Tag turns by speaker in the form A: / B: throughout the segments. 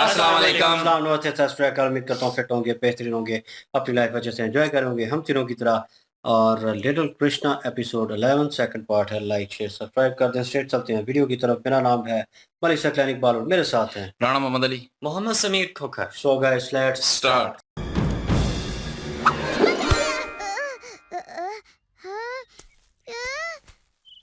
A: अस्सलाम वालेकुम।
B: नमस्ते, सत श्री अकाल। उम्मीद करता हूँ फिट होंगे, बेहतरीन होंगे, अपनी लाइफ अच्छे से एंजॉय करेंगे हम तीनों की तरह। और little Krishna episode 11 second part है। लाइक शेयर सब्सक्राइब कर दें। स्ट्रेट चलते हैं वीडियो की तरफ। मेरा नाम है मलिक सकलैन इकबाल और मेरे साथ हैं
A: Rana Mohammad Ali,
C: Mohammad Sameer Khokhar.
B: So guys let's
A: start.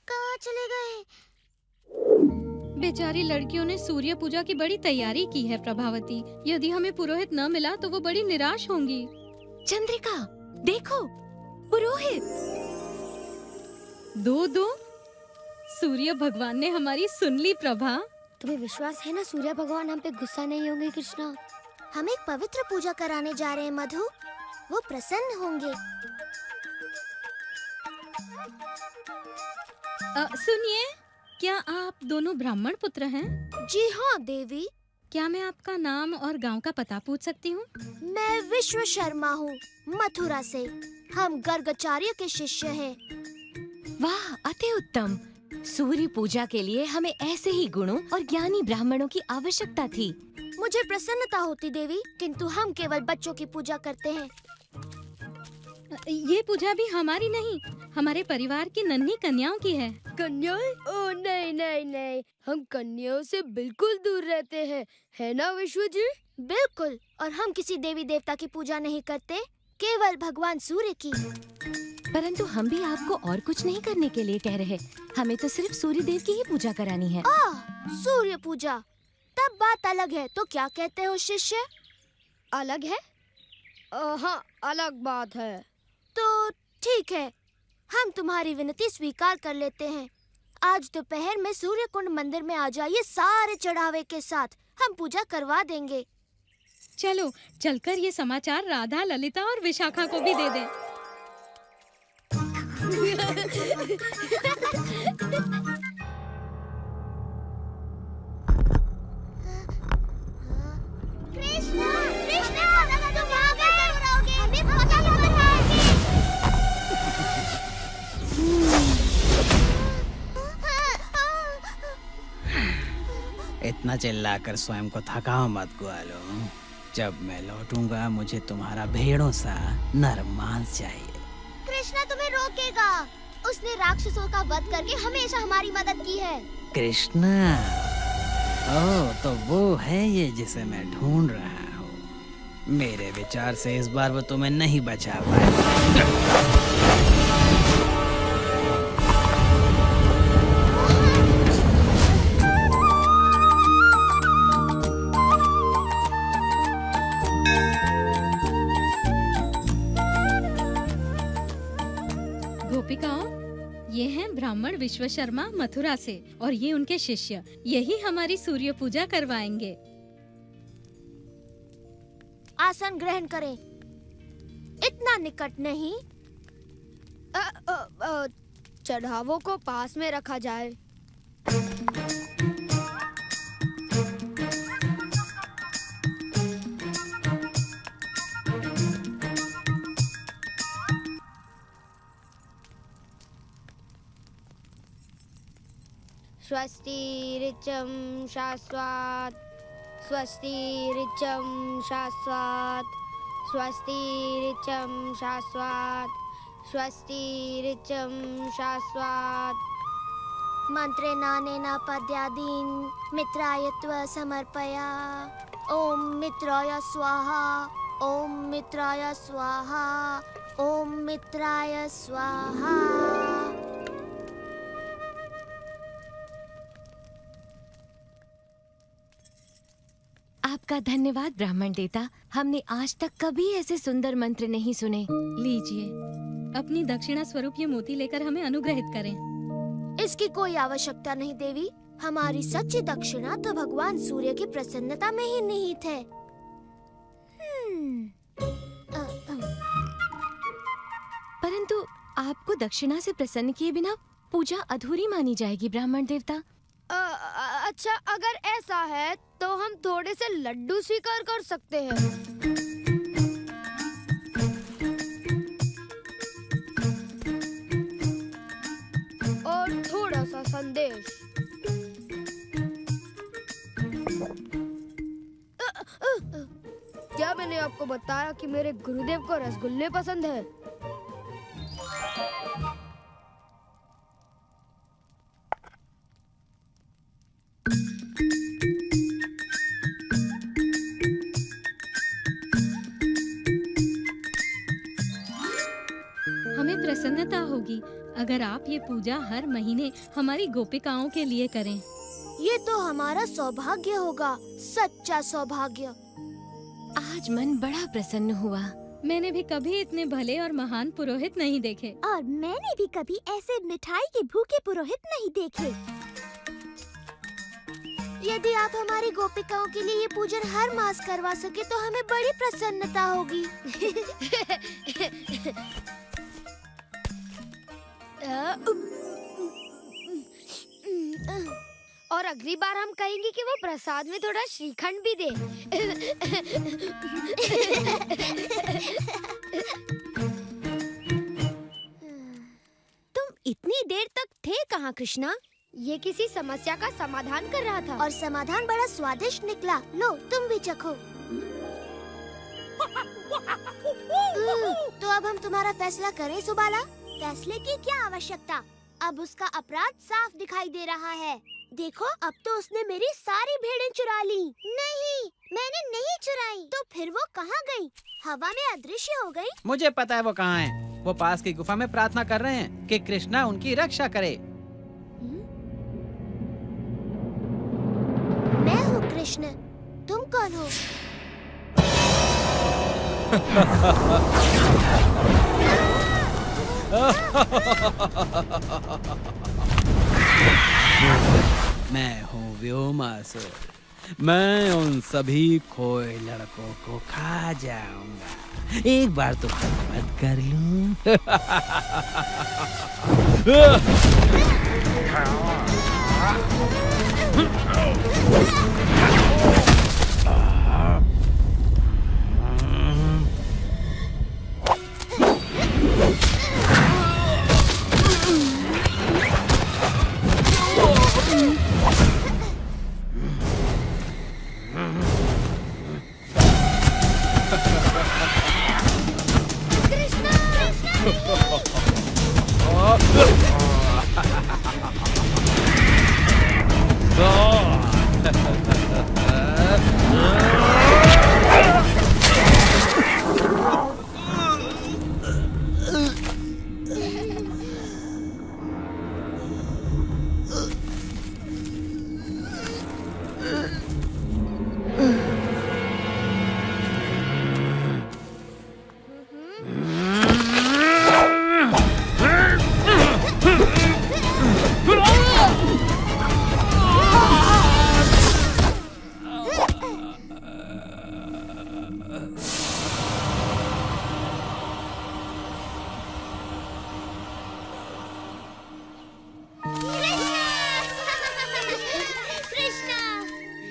D: कहाँ चले गए?
E: बेचारी लड़कियों ने सूर्य पूजा की बड़ी तैयारी की है प्रभावती। यदि हमें पुरोहित न मिला तो वो बड़ी निराश होंगी।
D: चंद्रिका, देखो पुरोहित।
E: दो सूर्य भगवान ने हमारी सुन ली प्रभा।
D: तुम्हें विश्वास है ना सूर्य भगवान हम पे गुस्सा नहीं होंगे? कृष्णा, हम एक पवित्र पूजा कराने जा रहे हैं मधु, वो प्रसन्न होंगे।
E: सुनिए, क्या आप दोनों ब्राह्मण पुत्र हैं?
D: जी हाँ देवी।
E: क्या मैं आपका नाम और गांव का पता पूछ सकती हूँ?
D: मैं विश्व शर्मा हूँ, मथुरा से। हम गर्गाचार्य के शिष्य हैं।
F: वाह, अति उत्तम। सूर्य पूजा के लिए हमें ऐसे ही गुणों और ज्ञानी ब्राह्मणों की आवश्यकता थी।
D: मुझे प्रसन्नता होती देवी, किंतु हम केवल बच्चों की पूजा करते हैं।
E: ये पूजा भी हमारी नहीं, हमारे परिवार की नन्ही कन्याओं की है।
G: कन्याएं? ओ नहीं नहीं नहीं, हम कन्याओं से बिल्कुल दूर रहते हैं, है ना विश्व जी?
D: बिल्कुल। और हम किसी देवी देवता की पूजा नहीं करते, केवल भगवान सूर्य की।
F: परंतु हम भी आपको और कुछ नहीं करने के लिए कह रहे, हमें तो सिर्फ सूर्य देव की ही पूजा करानी है।
D: सूर्य पूजा, तब बात अलग है। तो क्या कहते हो शिष्य?
G: अलग है? हाँ, अलग बात है।
D: तो ठीक है, हम तुम्हारी विनती स्वीकार कर लेते हैं। आज दोपहर में सूर्य कुंड मंदिर में आ जाइए सारे चढ़ावे के साथ, हम पूजा करवा देंगे।
E: चलो चलकर ये समाचार राधा, ललिता और विशाखा को भी दे दें।
D: कृष्णा, कृष्णा, तुम यहाँ कैसे रहोगे? हमें पता नहीं था।
H: इतना चिल्लाकर स्वयं को थकाओ मत ग्वालो। जब मैं लौटूंगा मुझे तुम्हारा भेड़ों सा नरम मांस चाहिए।
D: कृष्णा तुम्हें रोकेगा। उसने राक्षसों का वध करके हमेशा हमारी मदद की है।
H: कृष्णा, ओह तो वो है ये जिसे मैं ढूंढ रहा हूँ। मेरे विचार से इस बार वो तुम्हें नहीं बचा पाएगा।
E: गोपिकाओं, ये हैं ब्राह्मण विश्व शर्मा मथुरा से और ये उनके शिष्य। यही हमारी सूर्य पूजा करवाएंगे।
D: आसन ग्रहण करें, इतना निकट नहीं।
G: चढ़ावों को पास में रखा जाए। स्वस्ति ऋचं शाश्वत, स्वस्ति ऋचं शाश्वत, स्वस्ति ऋचं शाश्वत, स्वस्ति ऋचं शाश्वत।
D: मंत्रेणानेन पद्यादीन् मित्राय त्व समर्पया। ओम मित्राय स्वाहा, ओम मित्राय स्वाहा, ओम मित्राय स्वाहा।
F: आपका धन्यवाद ब्राह्मण देवता, हमने आज तक कभी ऐसे सुंदर मंत्र नहीं सुने।
E: लीजिए, अपनी दक्षिणा स्वरूप ये मोती लेकर हमें अनुग्रहित करें।
D: इसकी कोई आवश्यकता नहीं देवी। हमारी सच्ची दक्षिणा तो भगवान सूर्य की प्रसन्नता में ही निहित है।
F: परंतु आपको दक्षिणा से प्रसन्न किए बिना पूजा अधूरी मानी जाएगी ब्राह्मण देवता।
G: अच्छा, अगर ऐसा है तो हम थोड़े से लड्डू स्वीकार कर सकते हैं। और थोड़ा सा संदेश। मैंने आपको बताया कि मेरे गुरुदेव को रसगुल्ले पसंद है।
E: हमें प्रसन्नता होगी अगर आप ये पूजा हर महीने हमारी गोपिकाओं के लिए करें।
D: ये तो हमारा सौभाग्य होगा, सच्चा सौभाग्य।
F: आज मन बड़ा प्रसन्न हुआ।
E: मैंने भी कभी इतने भले और महान पुरोहित नहीं देखे।
D: और मैंने भी कभी ऐसे मिठाई के भूखे पुरोहित नहीं देखे। यदि आप हमारी गोपिकाओं के लिए ये पूजन हर मास करवा सके तो हमें बड़ी प्रसन्नता होगी।
G: और अगली बार हम कहेंगे कि वो प्रसाद में थोड़ा श्रीखंड भी दे।
D: तुम इतनी देर तक थे कहाँ कृष्णा?
G: ये किसी समस्या का समाधान कर रहा था।
D: और समाधान बड़ा स्वादिष्ट निकला। लो तुम भी चखो। तो अब हम तुम्हारा फैसला करें सुबाला? फैसले की क्या आवश्यकता? अब उसका अपराध साफ दिखाई दे रहा है। देखो अब तो उसने मेरी सारी भेड़ें चुरा ली। नहीं, मैंने नहीं चुराई। तो फिर वो कहाँ गई? हवा में अदृश्य हो गई?
H: मुझे पता है वो कहाँ है। वो पास की गुफा में प्रार्थना कर रहे हैं कि कृष्णा उनकी रक्षा करे।
D: मैं हूँ कृष्ण। तुम कौन हो?
H: मैं हूँ व्योमासुर। मैं उन सभी खोए लड़कों को खा जाऊंगा। एक बार तो मत कर लूं।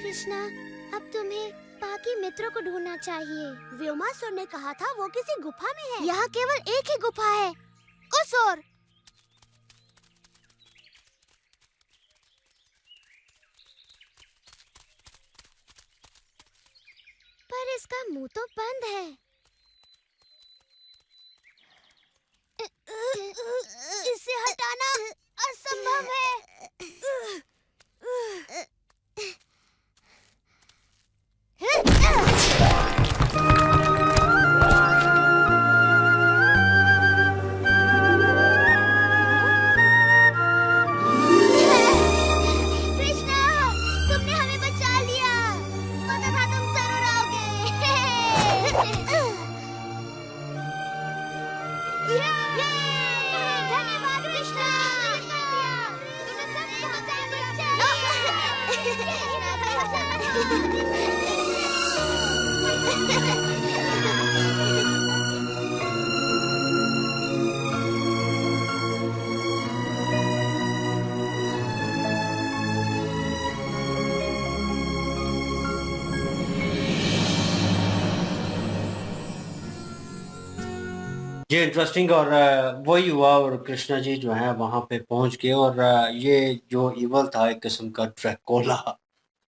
D: कृष्णा, अब तुम्हें बाकी मित्रों को ढूंढना चाहिए। व्योमासुर ने कहा था वो किसी गुफा में है। यहाँ केवल एक ही गुफा है, उस ओर। पर इसका मुंह तो बंद है। इसे हटाना असंभव है। कृष्णा, तुमने हमें बचा लिया। पता था तुम जरूर आओगे। धन्यवाद कृष्णा। तुमने सबकी
B: ये इंटरेस्टिंग। और वही हुआ और कृष्णा जी जो है वहां पे पहुंच गए और ये जो इवल था एक किस्म का ड्रैकोला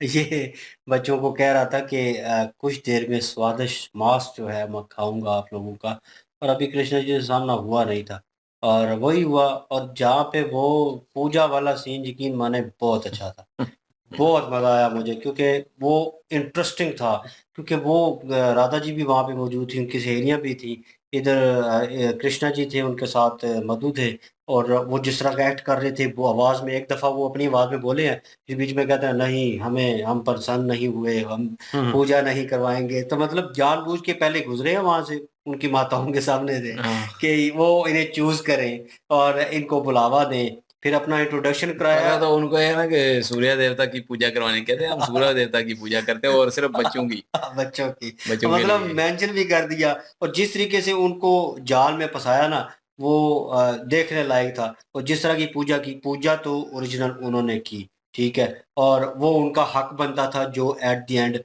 B: ये बच्चों को कह रहा था कि कुछ देर में स्वादिष्ट मांस जो है मैं खाऊँगा आप लोगों का, और अभी कृष्ण जी के सामना हुआ नहीं था और वही हुआ। और जहाँ पे वो पूजा वाला सीन यकीन माने बहुत अच्छा था। बहुत मज़ा आया मुझे क्योंकि वो इंटरेस्टिंग था, क्योंकि वो राधा जी भी वहाँ पे मौजूद थी, उनकी सहेलियाँ भी थी, इधर कृष्णा जी थे, उनके साथ मधु थे, और वो जिस तरह का एक्ट कर रहे थे, वो आवाज़ में एक दफ़ा वो अपनी आवाज़ में बोले हैं, फिर बीच में कहते हैं नहीं हम प्रसन्न नहीं हुए, हम पूजा नहीं करवाएँगे। तो मतलब जानबूझ के पहले गुज़रे हैं वहाँ से, उनकी माताओं के सामने से कि वो इन्हें चूज़ करें और इनको बुलावा दें, फिर अपना इंट्रोडक्शन
A: पहले
B: कराया।
A: तो उनको है ना कि सूर्य देवता की पूजा करवानी कहते हैं, हम सूर्य देवता की पूजा करते हैं और सिर्फ बच्चों की,
B: बच्चों की।
A: बच्चों के
B: मतलब
A: लिए।
B: मेंशन भी कर दिया, और जिस तरीके से उनको जाल में फँसाया ना, वो देखने लायक था। और जिस तरह की पूजा तो ओरिजिनल उन्होंने की, ठीक है? और वो उनका हक बनता था जो एट द एंड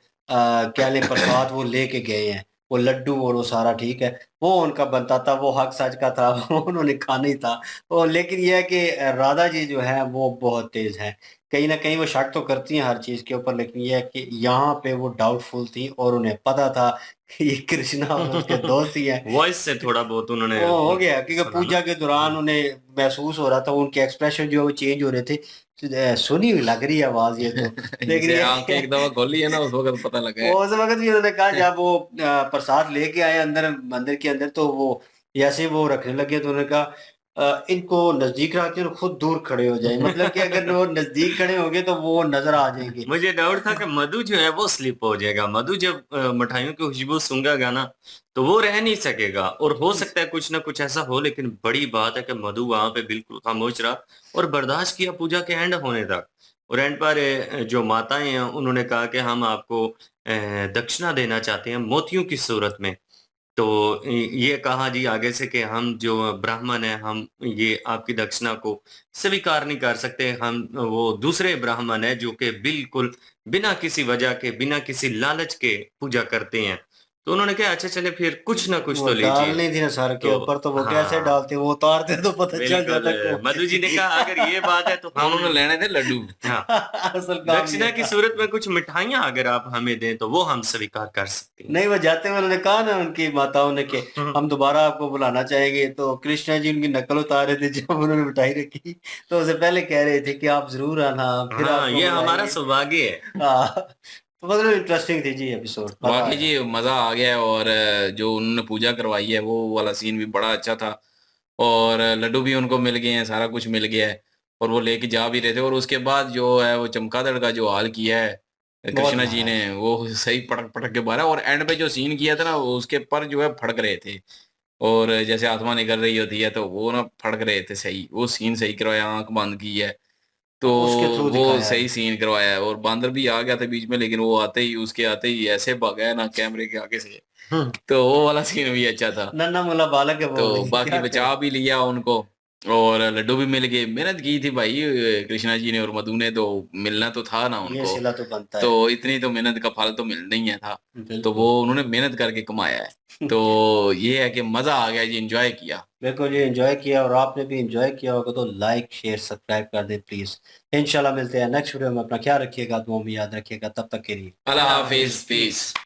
B: कह लें प्रसाद वो लेके गए हैं, वो लड्डू और वो सारा, ठीक है? वो उनका बनता था, वो हक सच का था, वो उन्होंने खाना ही था। लेकिन ये है कि राधा जी जो हैं वो बहुत तेज़ हैं। कहीं न कहीं वो शक तो करती हैं हर चीज़ के ऊपर, लेकिन ये है कि यहाँ पे वो डाउटफुल थी और उन्हें पता था कि ये कृष्णा और उसके दोस्त ही हैं।
C: वॉइस से थोड़ा बहुत उन्होंने
B: वो हो गया क्योंकि
C: सुना ना।
B: पूजा के दौरान उन्हें महसूस हो रहा था, उनके एक्सप्रेशन जो है वो चेंज हो रहे थे। सुनी हुई लग रही है आवाज़ ये तो। लेकिन
A: जैसे
B: ये
A: आंखें एक दफा खोली है ना उस वक्त पता लगा है।
B: उस वक़्त भी उन्होंने कहा जब वो प्रसाद लेके आए अंदर मंदिर के अंदर, तो वो जैसे वो रखने लगे तो उन्होंने कहा इनको नज़दीक रख और खुद दूर खड़े हो जाएँ। मतलब कि अगर वो नज़दीक खड़े होंगे तो वो नज़र आ जाएँगे।
C: मुझे डाउट था कि मधु जो है वो स्लिप हो जाएगा। मधु जब मिठाइयों की खुशबू सूंघेगा ना, तो वो रह नहीं सकेगा और हो सकता है कुछ ना कुछ ऐसा हो, लेकिन बड़ी बात है कि मधु वहाँ पे बिल्कुल खामोश रहा और बर्दाश्त किया पूजा के एंड होने तक। और एंड पर जो माताएँ हैं उन्होंने कहा कि हम आपको दक्षिणा देना चाहते हैं मोतियों की सूरत में। तो ये कहा जी आगे से कि हम जो ब्राह्मण हैं, हम ये आपकी दक्षिणा को स्वीकार नहीं कर सकते। हम वो दूसरे ब्राह्मण हैं जो कि बिल्कुल बिना किसी वजह के, बिना किसी लालच के पूजा करते हैं। तो उन्होंने कहा अच्छा चलिए फिर कुछ ना कुछ
B: वो
C: तो लीजिए।
B: डालनी थी ना सर के
C: तो
B: ऊपर, तो वो कैसे
C: हाँ,
B: डालते, वो उतारते तो पता चल
C: बिल्कुल
B: जाता कौन
C: मधु जी ने कहा अगर ये बात है तो हम
A: उन्होंने लेने थे लड्डू।
C: हाँ,
B: असल काम
C: दक्षिणा
B: ये
C: की
B: था।
C: सूरत में कुछ मिठाइयाँ अगर आप हमें दें तो वो हम स्वीकार कर सकते हैं।
B: नहीं, वो जाते हुए उन्होंने कहा ना उनकी माताओं ने कि हम दोबारा आपको बुलाना चाहेंगे, तो कृष्णा जी उनकी नकल उतार रहे थे जब उन्होंने मिठाई रखी, तो उससे पहले कह रहे थे कि आप ज़रूर आना, फिर
C: हाँ,
B: आपको
C: ये हमारा
B: बुलाएँगे।
C: सौभाग्य है।
B: हाँ, तो मतलब इंटरेस्टिंग थी जी एपिसोड, मज़ा
A: वाकई
B: आया।
A: जी मजा आ गया है और जो उन्होंने पूजा करवाई है वो वाला सीन भी बड़ा अच्छा था और लड्डू भी उनको मिल गए हैं, सारा कुछ मिल गया है और वो लेके जा भी रहे थे और उसके बाद जो है वो चमगादड़ का जो हाल किया है
B: बहुत
A: कृष्णा जी
B: मारा
A: ने
B: है।
A: वो सही पटक पटक के मारा और एंड पे जो सीन किया था ना वो उसके पर जो है फड़क रहे थे और जैसे आत्मा निकल रही होती है तो वो ना फड़क रहे थे सही, वो सीन सही करवाया, आंख बंद की है तो
B: उसके थ्रू
A: वो
B: दिखाया है।
A: सही सीन करवाया है और बांदर भी आ गया था बीच में लेकिन वो आते ही उसके आते ही ऐसे भागा है ना कैमरे के आगे से,
B: हुँ,
A: तो वो वाला सीन भी अच्छा था।
B: नन्हा मुन्ना बालक है वो
A: तो
B: भी,
A: बाकी
B: क्या
A: बचा
B: करे?
A: भी लिया उनको और लड्डू भी मिल गए। मेहनत की थी भाई कृष्णा जी ने और मधु ने, तो मिलना तो था ना
B: ये
A: उनको।
B: सिला तो बनता
A: तो
B: है।
A: इतनी तो मेहनत का फल तो मिलना ही है था। तो
B: बिल्कुल।
A: वो उन्होंने मेहनत करके कमाया है। तो ये है कि मज़ा आ गया जी, एन्जॉय किया।
B: बिल्कुल जी, एन्जॉय किया, और आपने भी एन्जॉय किया होगा तो लाइक, शेयर, सब्सक्राइब कर दें प्लीज़। इंशाल्लाह मिलते हैं नेक्स्ट वीडियो में, अपना ख्याल रखिएगा, दुआ में याद रखिएगा, तब तक के लिए
A: अल्लाह
B: अल्लाह
A: हाफ़िज़,
B: हाफ़िज़,
A: पीस।
B: पीस।